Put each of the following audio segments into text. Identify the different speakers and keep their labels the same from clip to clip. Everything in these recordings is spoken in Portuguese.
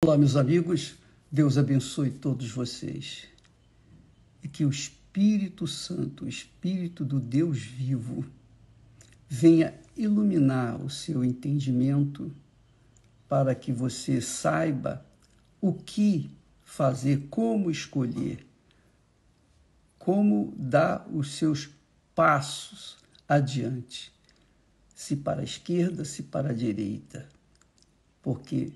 Speaker 1: Olá, meus amigos, Deus abençoe todos vocês e que o Espírito Santo, o Espírito do Deus vivo, venha iluminar o seu entendimento para que você saiba o que fazer, como escolher, como dar os seus passos adiante, se para a esquerda, se para a direita, porque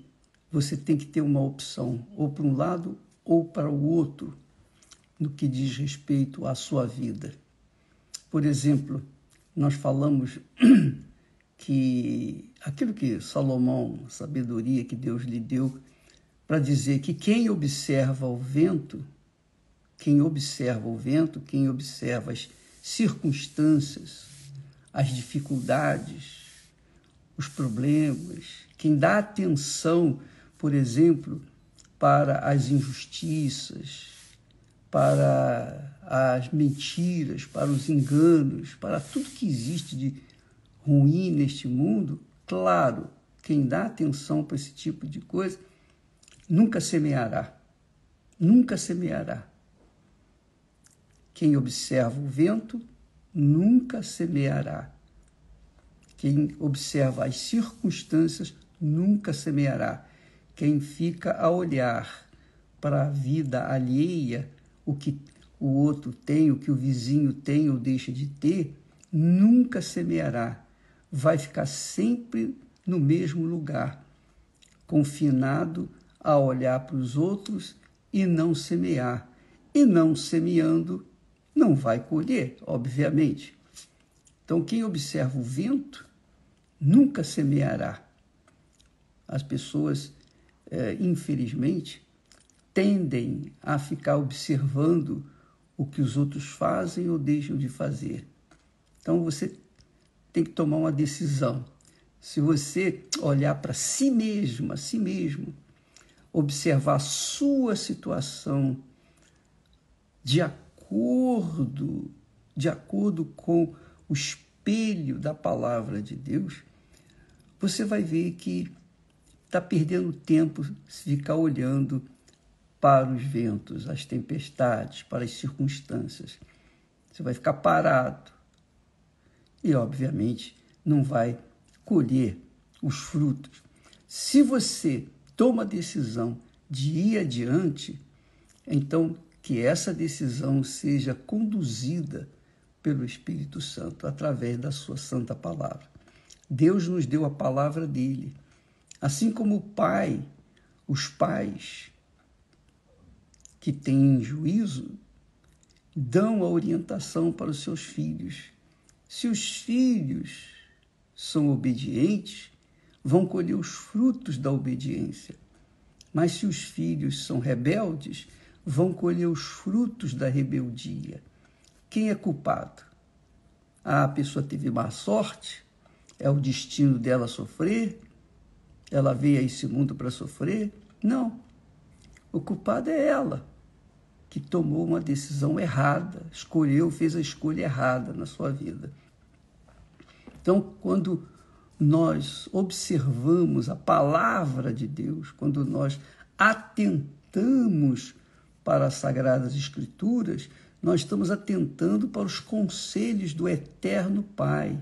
Speaker 1: você tem que ter uma opção, ou para um lado ou para o outro, no que diz respeito à sua vida. Por exemplo, nós falamos que aquilo que Salomão, a sabedoria que Deus lhe deu, para dizer que quem observa o vento, quem observa as circunstâncias, as dificuldades, os problemas, quem dá atenção, por exemplo, para as injustiças, para as mentiras, para os enganos, para tudo que existe de ruim neste mundo, claro, quem dá atenção para esse tipo de coisa, nunca semeará. Nunca semeará. Quem observa o vento, nunca semeará. Quem observa as circunstâncias, nunca semeará. Quem fica a olhar para a vida alheia, o que o outro tem, o que o vizinho tem ou deixa de ter, nunca semeará. Vai ficar sempre no mesmo lugar, confinado a olhar para os outros e não semear. E não semeando, não vai colher, obviamente. Então, quem observa o vento, nunca semeará. As pessoas, infelizmente, tendem a ficar observando o que os outros fazem ou deixam de fazer. Então, você tem que tomar uma decisão. Se você olhar para si mesmo, observar a sua situação de acordo com o espelho da palavra de Deus, você vai ver que está perdendo tempo se ficar olhando para os ventos, as tempestades, para as circunstâncias. Você vai ficar parado e, obviamente, não vai colher os frutos. Se você toma a decisão de ir adiante, então que essa decisão seja conduzida pelo Espírito Santo, através da sua santa palavra. Deus nos deu a palavra dele. Assim como os pais que têm juízo, dão a orientação para os seus filhos. Se os filhos são obedientes, vão colher os frutos da obediência. Mas se os filhos são rebeldes, vão colher os frutos da rebeldia. Quem é culpado? A pessoa teve má sorte? É o destino dela sofrer? Ela veio a esse mundo para sofrer? Não. O culpado é ela, que tomou uma decisão errada, fez a escolha errada na sua vida. Então, quando nós observamos a palavra de Deus, quando nós atentamos para as Sagradas Escrituras, nós estamos atentando para os conselhos do Eterno Pai.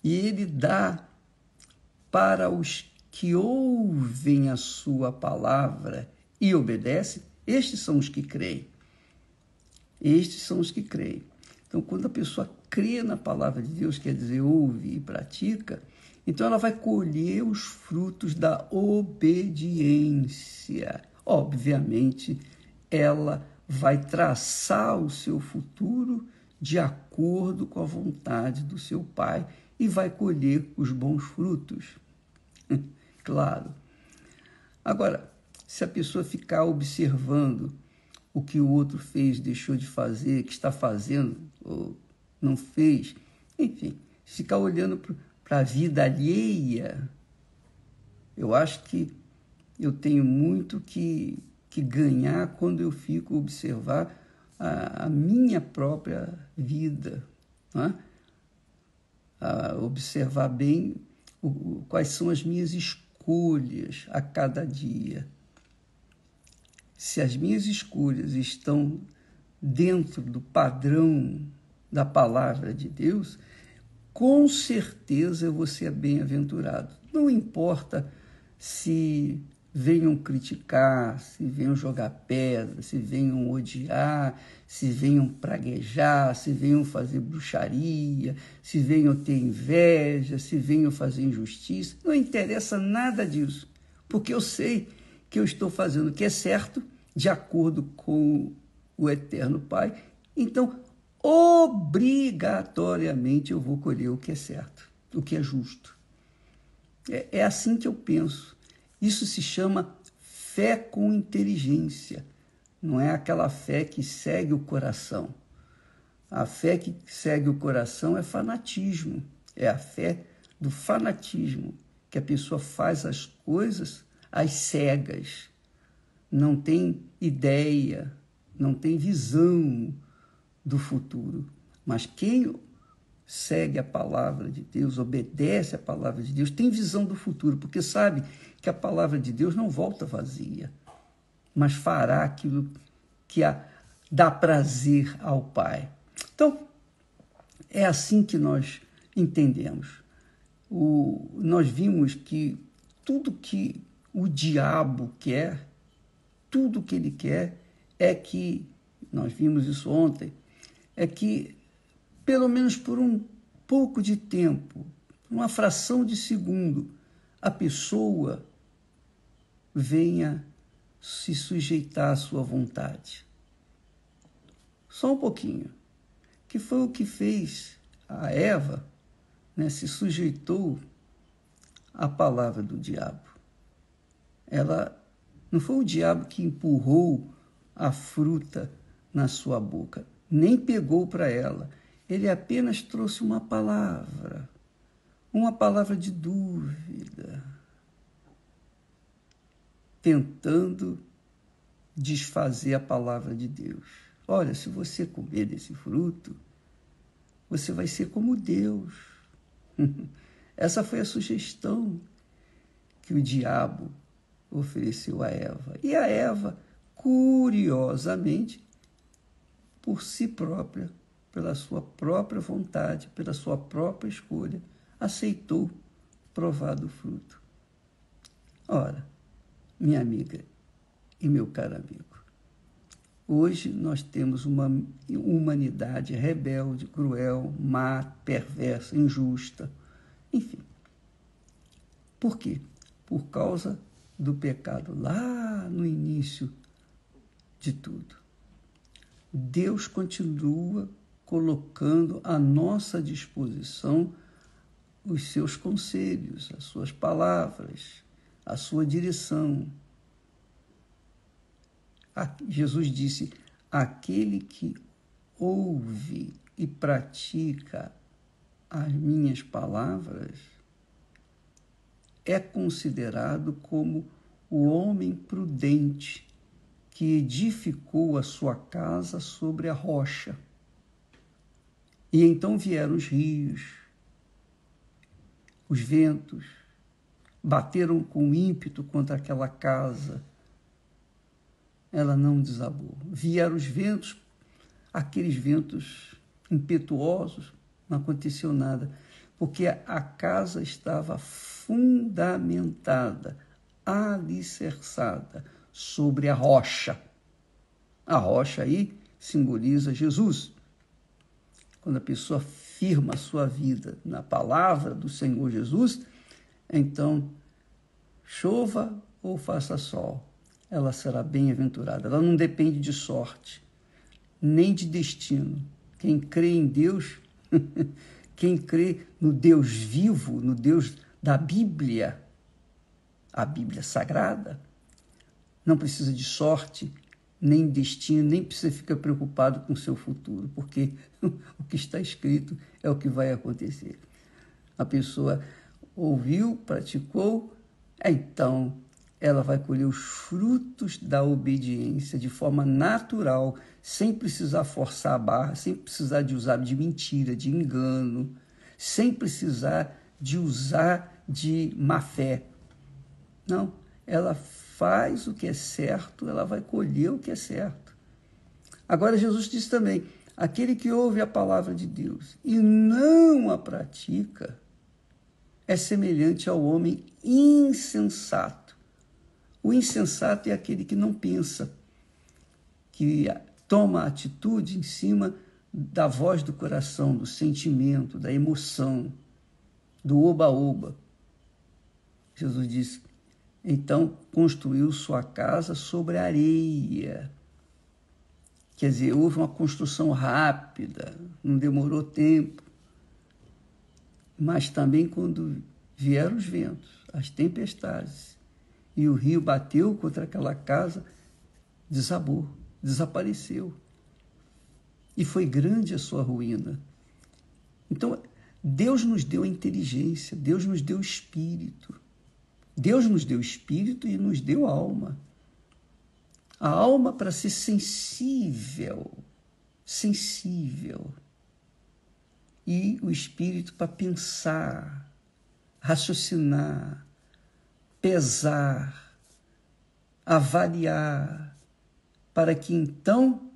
Speaker 1: E Ele dá para os que ouvem a sua palavra e obedecem, estes são os que creem. Estes são os que creem. Então, quando a pessoa crê na palavra de Deus, quer dizer, ouve e pratica, então ela vai colher os frutos da obediência. Obviamente, ela vai traçar o seu futuro de acordo com a vontade do seu Pai e vai colher os bons frutos. Claro. Agora, se a pessoa ficar observando o que o outro fez, deixou de fazer, que está fazendo ou não fez, enfim, ficar olhando para a vida alheia, eu acho que eu tenho muito que ganhar quando eu fico observar a minha própria vida, né? A observar bem quais são as minhas escolhas escolhas a cada dia, se as minhas escolhas estão dentro do padrão da palavra de Deus, com certeza eu vou ser bem-aventurado. Não importa se venham criticar, se venham jogar pedra, se venham odiar, se venham praguejar, se venham fazer bruxaria, se venham ter inveja, se venham fazer injustiça. Não interessa nada disso, porque eu sei que eu estou fazendo o que é certo, de acordo com o Eterno Pai. Então, obrigatoriamente eu vou colher o que é certo, o que é justo. É assim que eu penso. Isso se chama fé com inteligência. Não é aquela fé que segue o coração. A fé que segue o coração é fanatismo. É a fé do fanatismo, que a pessoa faz as coisas às cegas. Não tem ideia, não tem visão do futuro. Mas quem segue a palavra de Deus, obedece a palavra de Deus, tem visão do futuro, porque sabe que a palavra de Deus não volta vazia, mas fará aquilo que dá prazer ao Pai. Então, é assim que nós entendemos. Nós vimos que tudo que o diabo quer, tudo que ele quer é que, nós vimos isso ontem, é que pelo menos por um pouco de tempo, uma fração de segundo, a pessoa venha se sujeitar à sua vontade. Só um pouquinho. Que foi o que fez a Eva, né, se sujeitou à palavra do diabo. Não foi o diabo que empurrou a fruta na sua boca, nem pegou para ela. Ele apenas trouxe uma palavra de dúvida, tentando desfazer a palavra de Deus. Olha, se você comer desse fruto, você vai ser como Deus. Essa foi a sugestão que o diabo ofereceu a Eva. E a Eva, curiosamente, por si própria, pela sua própria vontade, pela sua própria escolha, aceitou provar do fruto. Ora, minha amiga e meu caro amigo, hoje nós temos uma humanidade rebelde, cruel, má, perversa, injusta, enfim. Por quê? Por causa do pecado lá no início de tudo. Deus continua colocando à nossa disposição os seus conselhos, as suas palavras, a sua direção. Jesus disse: aquele que ouve e pratica as minhas palavras é considerado como o homem prudente que edificou a sua casa sobre a rocha. E então vieram os rios, os ventos, bateram com ímpeto contra aquela casa. Ela não desabou. Vieram os ventos, aqueles ventos impetuosos, não aconteceu nada, porque a casa estava fundamentada, alicerçada sobre a rocha. A rocha aí simboliza Jesus. Quando a pessoa firma a sua vida na palavra do Senhor Jesus, então, chova ou faça sol, ela será bem-aventurada. Ela não depende de sorte, nem de destino. Quem crê em Deus, quem crê no Deus vivo, no Deus da Bíblia, a Bíblia Sagrada, não precisa de sorte, nem destino, nem precisa ficar preocupado com o seu futuro, porque o que está escrito é o que vai acontecer. A pessoa ouviu, praticou, então ela vai colher os frutos da obediência de forma natural, sem precisar forçar a barra, sem precisar de usar de mentira, de engano, sem precisar de usar de má fé. Não, ela faz o que é certo, ela vai colher o que é certo. Agora Jesus disse também, aquele que ouve a palavra de Deus e não a pratica é semelhante ao homem insensato. O insensato é aquele que não pensa, que toma atitude em cima da voz do coração, do sentimento, da emoção, do oba-oba. Jesus disse, então construiu sua casa sobre areia. Quer dizer, houve uma construção rápida, não demorou tempo. Mas também quando vieram os ventos, as tempestades, e o rio bateu contra aquela casa, desabou, desapareceu. E foi grande a sua ruína. Então, Deus nos deu a inteligência, Deus nos deu o espírito. Deus nos deu espírito e nos deu alma. A alma para ser sensível. E o espírito para pensar, raciocinar, pesar, avaliar, para que então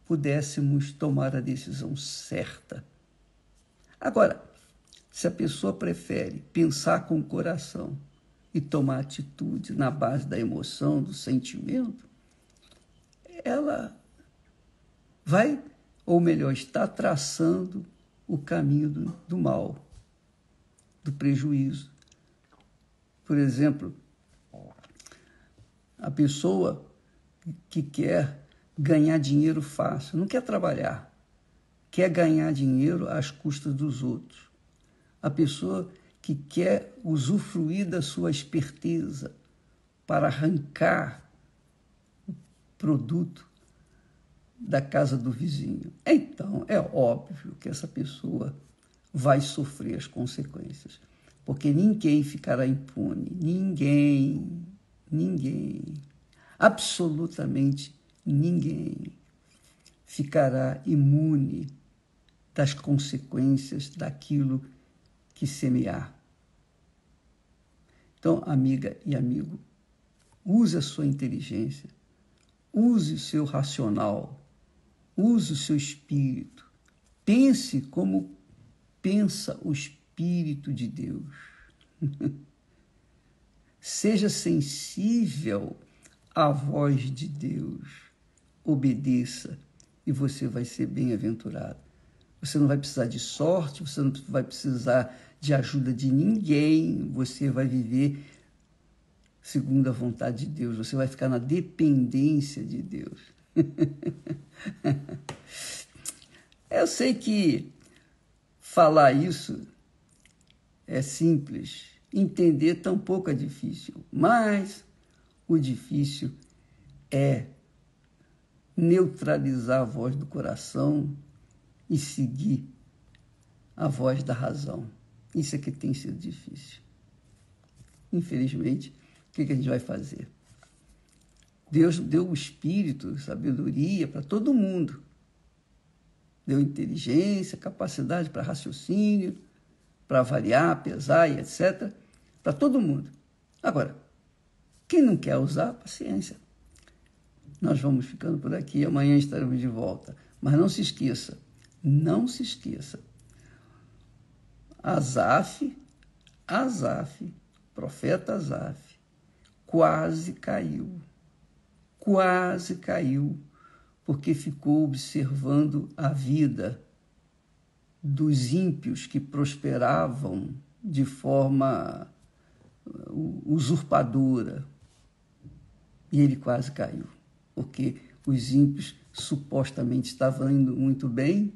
Speaker 1: pudéssemos tomar a decisão certa. Agora, se a pessoa prefere pensar com o coração e tomar atitude na base da emoção, do sentimento, ela vai, ou melhor, está traçando o caminho do mal, do prejuízo. Por exemplo, a pessoa que quer ganhar dinheiro fácil, não quer trabalhar, quer ganhar dinheiro às custas dos outros. A pessoa que quer usufruir da sua esperteza para arrancar o produto da casa do vizinho. Então, é óbvio que essa pessoa vai sofrer as consequências, porque ninguém ficará impune, ninguém, absolutamente ninguém ficará imune das consequências daquilo que semear. Então, amiga e amigo, use a sua inteligência, use o seu racional, use o seu espírito, pense como pensa o Espírito de Deus. Seja sensível à voz de Deus, obedeça e você vai ser bem-aventurado. Você não vai precisar de sorte, você não vai precisar de ajuda de ninguém, você vai viver segundo a vontade de Deus, você vai ficar na dependência de Deus. Eu sei que falar isso é simples, entender tampouco é difícil, mas o difícil é neutralizar a voz do coração e seguir a voz da razão. Isso é que tem sido difícil. Infelizmente, o que a gente vai fazer? Deus deu o espírito, sabedoria para todo mundo. Deu inteligência, capacidade para raciocínio, para avaliar, pesar e etc. Para todo mundo. Agora, quem não quer usar, paciência. Nós vamos ficando por aqui, amanhã estaremos de volta. Mas não se esqueça, Asaf, profeta Asaf, quase caiu, porque ficou observando a vida dos ímpios que prosperavam de forma usurpadora. E ele quase caiu, porque os ímpios supostamente estavam indo muito bem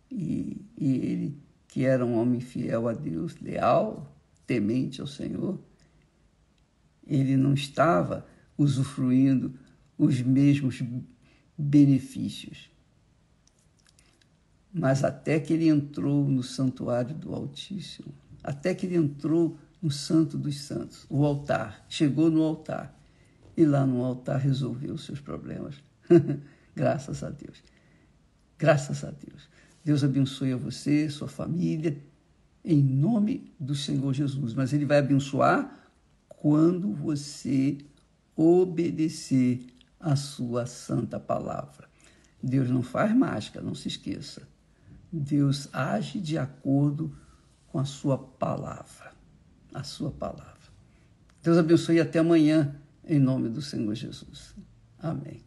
Speaker 1: e ele, que era um homem fiel a Deus, leal, temente ao Senhor, ele não estava usufruindo os mesmos benefícios. Mas até que ele entrou no santuário do Altíssimo, até que ele entrou no Santo dos Santos, o altar, chegou no altar, e lá no altar resolveu os seus problemas. Graças a Deus. Graças a Deus. Deus abençoe a você, sua família, em nome do Senhor Jesus. Mas Ele vai abençoar quando você obedecer a sua santa palavra. Deus não faz mágica, não se esqueça. Deus age de acordo com a sua palavra. A sua palavra. Deus abençoe e até amanhã, em nome do Senhor Jesus. Amém.